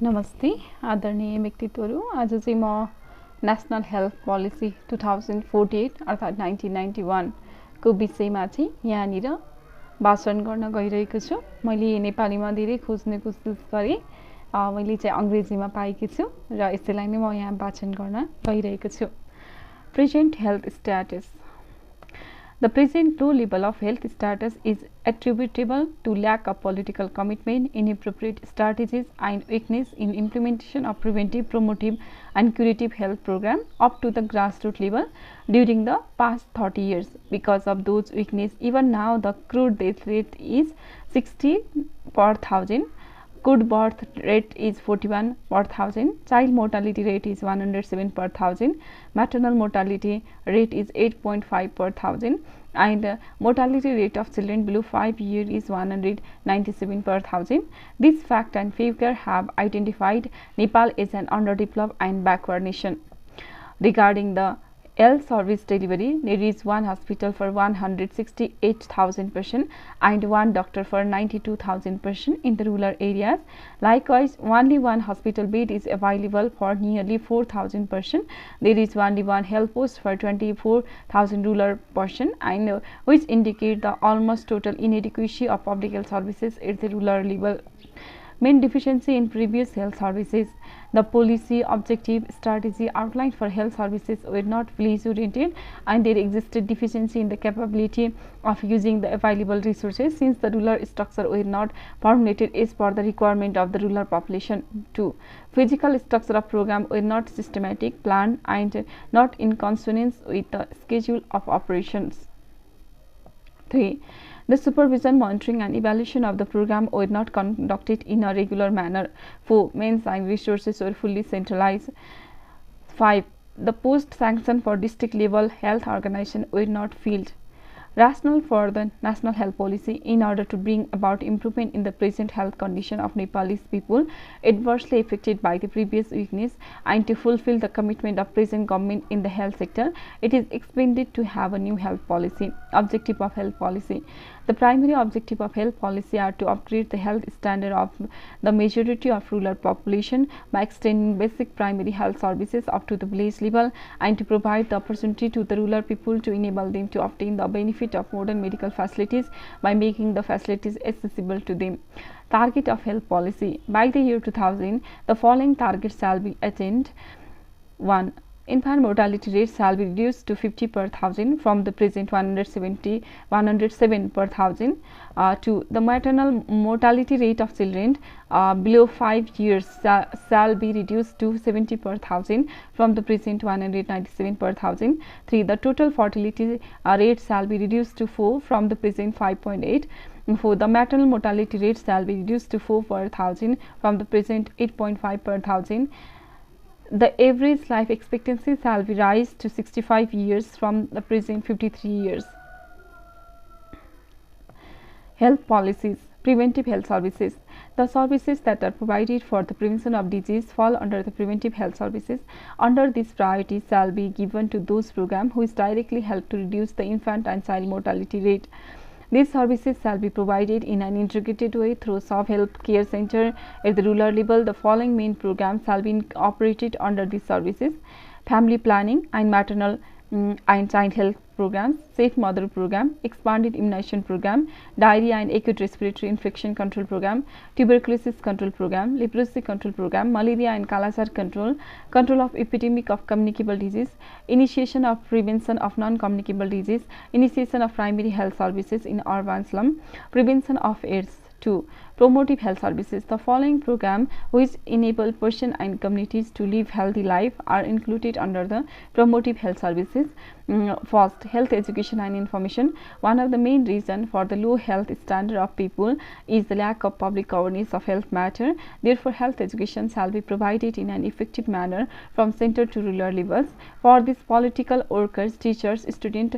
नमस्ते आदरणीय व्यक्तित्वहरू आज चाहिँ म नेशनल हेल्थ पोलिसी 2048 अर्थात् 1991 को विषयमा चाहिँ यहाँनिर भाषण गर्न गइरहेको छु। मैले नेपालीमा धेरै खोज्ने कोसिस गरेँ, मैले चाहिँ अंग्रेजीमा पाएकी छु र यसैलाई नै म यहाँ भाषण गर्न गइरहेको छु। Present health status. The present low level of health status is attributable to lack of political commitment, inappropriate strategies, and weakness in implementation of preventive, promotive, and curative health programs up to the grassroots level during the past 30 years. Because of those weaknesses, even now the crude death rate is 60 per thousand. Good birth rate is 41 per thousand, child mortality rate is 107 per thousand, maternal mortality rate is 8.5 per thousand, and mortality rate of children below 5 years is 197 per thousand. This fact and figure have identified Nepal as an underdeveloped and backward nation. Regarding the health service delivery, there is one hospital for 168,000 persons and one doctor for 92,000 persons in the rural areas. Likewise, only one hospital bed is available for nearly 4,000 persons. There is only one health post for 24,000 rural persons, and which indicate the almost total inadequacy of public health services at the rural level. Main deficiency in previous health services. The policy, objective, strategy outlined for health services were not village oriented, and there existed deficiency in the capability of using the available resources since the rural structure were not formulated as per the requirement of the rural population. 2. Physical structure of program were not systematic, planned, and not in consonance with the schedule of operations. 3. The supervision, monitoring, and evaluation of the program were not conducted in a regular manner. 4. Means and resources were fully centralized. 5. The post-sanction for district level health organization were not filled. Rationale for the national health policy. In order to bring about improvement in the present health condition of Nepalese people adversely affected by the previous weakness, and to fulfill the commitment of present government in the health sector, it is expected to have a new health policy. Objective of health policy. The primary objective of health policy are to upgrade the health standard of the majority of rural population by extending basic primary health services up to the village level, and to provide the opportunity to the rural people to enable them to obtain the benefit of modern medical facilities by making the facilities accessible to them. Target of health policy. By the year 2000, the following targets shall be attained. 1. Infant mortality rate shall be reduced to 50 per thousand from the present 107 per thousand. 2. The maternal mortality rate of children below 5 years shall be reduced to 70 per thousand from the present 197 per thousand. 3. The total fertility rate shall be reduced to 4 from the present 5.8. 4. The maternal mortality rate shall be reduced to 4 per thousand from the present 8.5 per thousand. The average life expectancy shall be raised to 65 years from the present 53 years. Health policies. Preventive health services. The services that are provided for the prevention of disease fall under the preventive health services. Under this, priority shall be given to those programs which directly help to reduce the infant and child mortality rate. These services shall be provided in an integrated way through self-help care center at the rural level. The following main programs shall be operated under these services: family planning and maternal and child health programs, safe mother program, expanded immunization program, diarrhea and acute respiratory infection control program, tuberculosis control program, leprosy control program, malaria and kalasar control, control of epidemic of communicable disease, initiation of prevention of non-communicable disease, initiation of primary health services in urban slum, prevention of AIDS. 2. Promotive health services. The following program which enable person and communities to live healthy life are included under the promotive health services. First, health education and information. One of the main reasons for the low health standard of people is the lack of public awareness of health matter. Therefore, health education shall be provided in an effective manner from center to rural levels. For this, political workers, teachers, students,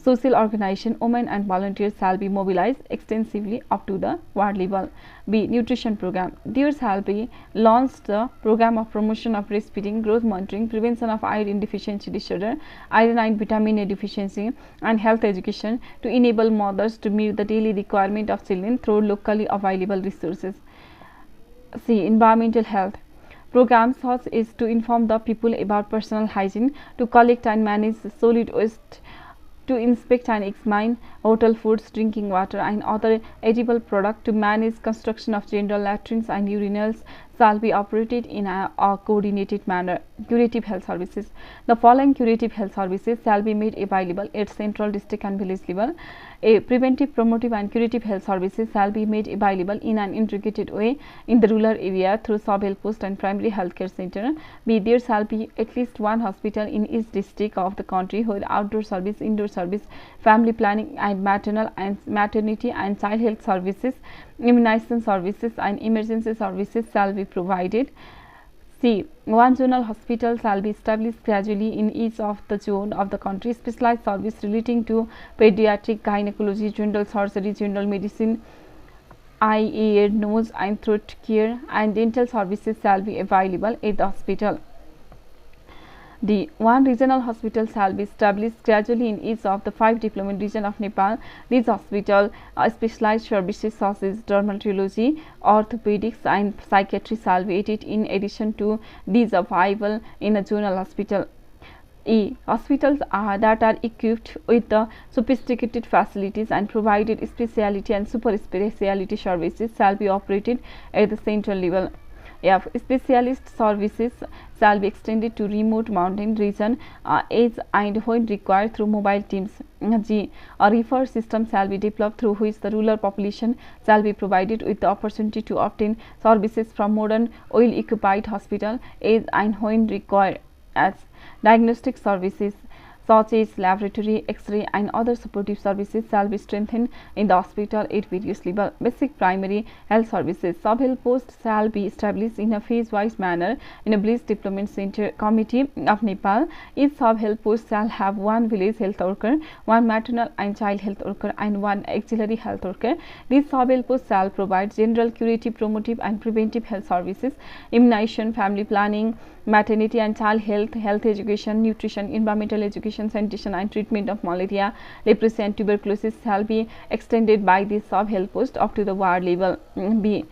social organization, women and volunteers shall be mobilized extensively up to the ward level. B. Nutrition program. There shall be launched the program of promotion of breastfeeding, growth monitoring, prevention of iron deficiency disorder, iron and vitamin A deficiency, and health education to enable mothers to meet the daily requirement of children through locally available resources. C. Environmental health. Programs such is to inform the people about personal hygiene, to collect and manage solid waste, to inspect and examine hotel foods, drinking water and other edible products, to manage construction of general latrines and urinals shall be operated in a coordinated manner. Curative health services. The following curative health services shall be made available at central, district and village level. A preventive, promotive and curative health services shall be made available in an integrated way in the rural area through sub-health post and primary healthcare center. B. There shall be at least one hospital in each district of the country where outdoor service, indoor service, family planning and maternal and maternity and child health services, immunization services and emergency services shall be provided. C. One zonal hospital shall be established gradually in each of the zone of the country. Specialized service relating to pediatric, gynecology, general surgery, general medicine, eye, ear, nose and throat care and dental services shall be available at the hospital. D. One regional hospital shall be established gradually in each of the 5 development regions of Nepal. These hospitals specialized services such as dermatology, orthopedics and psychiatry shall be added in addition to these available in a zonal hospital. E. Hospitals that are equipped with the sophisticated facilities and provided specialty and super specialty services shall be operated at the central level. F. Specialist services shall be extended to remote mountain region as and when required through mobile teams. G. A refer system shall be developed through which the rural population shall be provided with the opportunity to obtain services from modern well-equipped hospital as and when required. As diagnostic services such as laboratory, X-ray and other supportive services shall be strengthened in the hospital at various levels. Basic primary health services. Sub-health posts shall be established in a phase-wise manner in a village development center committee of Nepal. Each sub-health post shall have one village health worker, one maternal and child health worker and one auxiliary health worker. These sub-health posts shall provide general, curative, promotive and preventive health services, immunization, family planning, maternity and child health, health education, nutrition, environmental education, sanitation and treatment of malaria, leprosy and tuberculosis shall be extended by this sub-health post up to the ward level. B.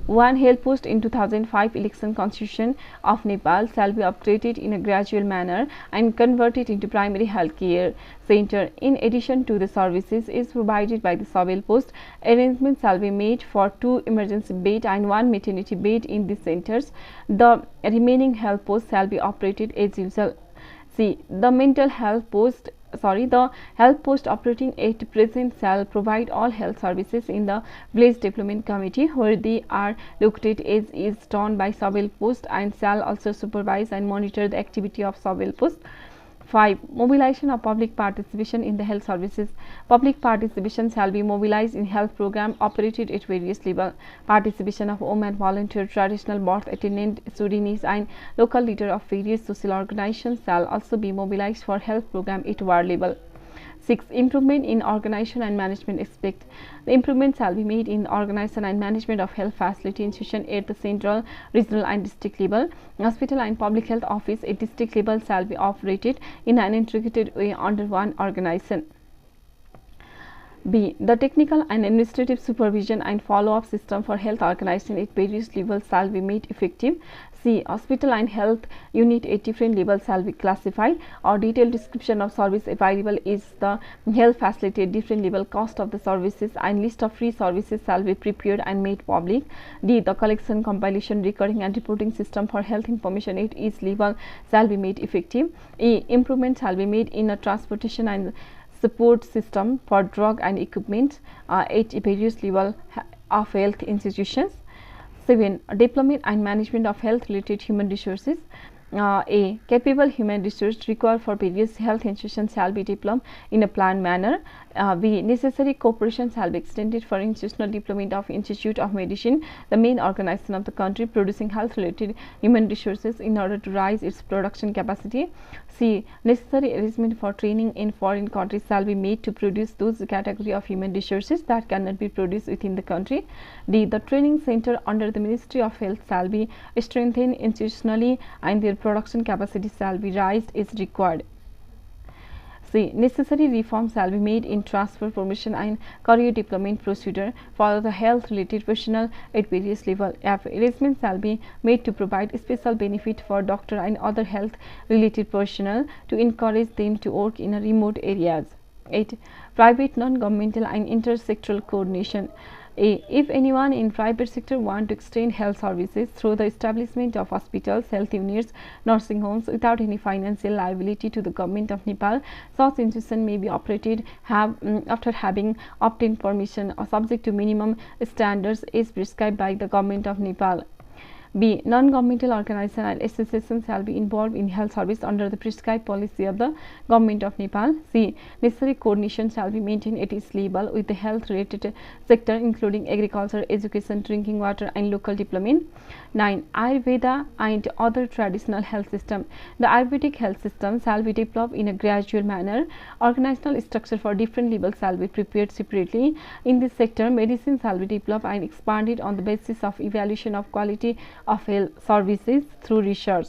One health post in 2005 election constitution of Nepal shall be upgraded in a gradual manner and converted into primary health care center. In addition to the services is provided by the sub-health post, arrangements shall be made for 2 emergency bed and 1 maternity bed in these centers. The remaining health posts shall be operated as usual. C. The health post operating at present shall provide all health services in the village development committee where they are located as is done by sub-health post and shall also supervise and monitor the activity of sub-health post. 5. Mobilization of public participation in the health services. Public participation shall be mobilized in health program operated at various levels. Participation of women, volunteer, traditional birth attendant, students and local leader of various social organizations shall also be mobilized for health program at ward level. 6. Improvement in organization and management aspect. The improvement shall be made in organization and management of health facility institution at the central, regional and district level. Hospital and public health office at district level shall be operated in an integrated way under one organization. B. The technical and administrative supervision and follow-up system for health organization at various levels shall be made effective. C. Hospital and health unit at different levels shall be classified. Or detailed description of service available is the health facility at different level, cost of the services and list of free services shall be prepared and made public. D. The collection, compilation, recording and reporting system for health information at each level shall be made effective. E. Improvement shall be made in a transportation and support system for drug and equipment at various levels of health institutions. 7. Deployment and management of health related human resources. A. Capable human resource required for various health institutions shall be deployed in a planned manner. B. Necessary cooperation shall be extended for institutional deployment of Institute of Medicine, the main organization of the country producing health related human resources, in order to raise its production capacity. C. Necessary arrangement for training in foreign countries shall be made to produce those category of human resources that cannot be produced within the country. D. The training center under the Ministry of Health shall be strengthened institutionally and their production capacity shall be raised as required. C. Necessary reforms shall be made in transfer, promotion, and career development procedure for the health-related personnel at various levels. F. Arrangements shall be made to provide special benefit for doctor and other health-related personnel to encourage them to work in remote areas. 8. Private, non-governmental, and intersectoral coordination. A. If anyone in private sector want to extend health services through the establishment of hospitals, health units, nursing homes without any financial liability to the government of Nepal, such institution may be operated after having obtained permission or subject to minimum standards as prescribed by the government of Nepal. B. Non-governmental organizations and associations shall be involved in health service under the prescribed policy of the Government of Nepal. C. Necessary coordination shall be maintained at its level with the health-related sector, including agriculture, education, drinking water, and local development. 9. Ayurveda and other traditional health system. The Ayurvedic health system shall be developed in a gradual manner. Organizational structure for different levels shall be prepared separately. In this sector, medicine shall be developed and expanded on the basis of evaluation of quality of health services through research.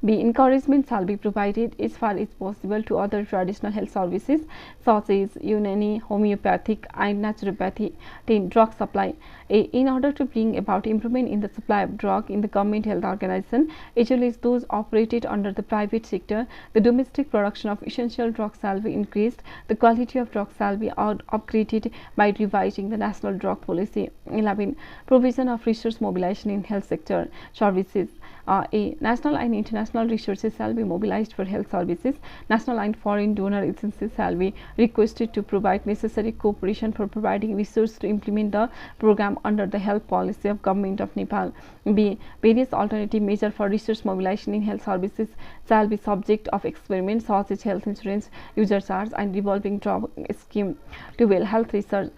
B. Encouragement shall be provided as far as possible to other traditional health services such as Unani, homeopathic, and naturopathy. 10. Drug supply. A. In order to bring about improvement in the supply of drug in the government health organization as well as those operated under the private sector, the domestic production of essential drugs shall be increased. The quality of drugs shall be upgraded by revising the national drug policy. 11. Provision of resource mobilization in health sector services. A. National and international resources shall be mobilized for health services. National and foreign donor agencies shall be requested to provide necessary cooperation for providing resources to implement the program under the health policy of Government of Nepal. B. Various alternative measures for resource mobilization in health services shall be subject of experiment such as health insurance, user charge, and revolving drug scheme. 12. Health research.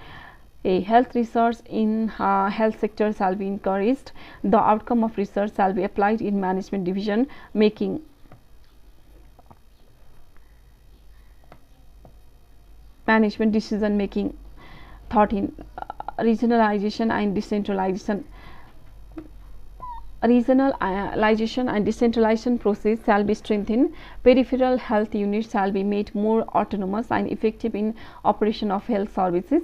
A. Health research in health sector shall be encouraged. The outcome of research shall be applied in management division making. Management decision making. 13. Regionalization and decentralization. Regionalization and decentralization process shall be strengthened. Peripheral health units shall be made more autonomous and effective in operation of health services.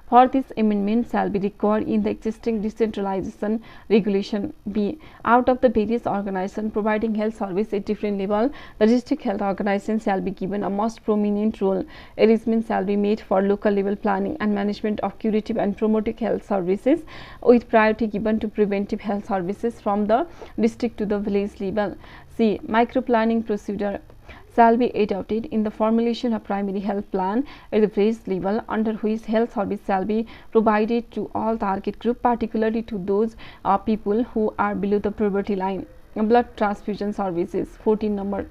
For this, amendment shall be required in the existing decentralization regulation. B. Out of the various organizations providing health service at different levels, the district health organization shall be given a most prominent role. Arrangements shall be made for local level planning and management of curative and promotive health services, with priority given to preventive health services from the district to the village level. C. Micro planning procedure shall be adopted in the formulation of primary health plan at the village level, under which health service shall be provided to all target group, particularly to those people who are below the poverty line. Blood transfusion services. 14 number.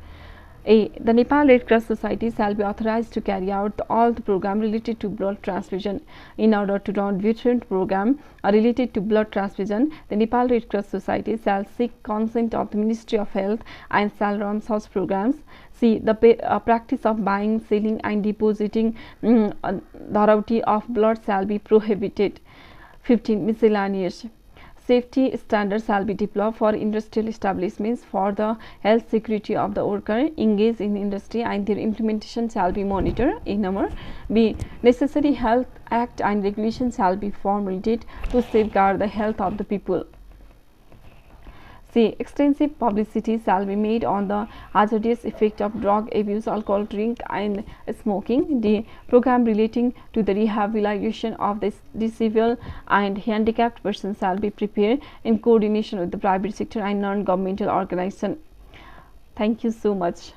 A. The Nepal Red Cross Society shall be authorized to carry out all the program related to blood transfusion. In order to run different program related to blood transfusion, the Nepal Red Cross Society shall seek consent of the Ministry of Health and shall run such programs. C. The practice of buying, selling, and depositing dharauti of blood shall be prohibited. 15. Miscellaneous. Safety standards shall be developed for industrial establishments for the health security of the worker engaged in industry, and their implementation shall be monitored. A number. B. Necessary health act and regulations shall be formulated to safeguard the health of the people. C. Extensive publicity shall be made on the hazardous effect of drug abuse, alcohol drink, and smoking. D. Program relating to the rehabilitation of the disabled and handicapped persons shall be prepared in coordination with the private sector and non-governmental organization. Thank you so much.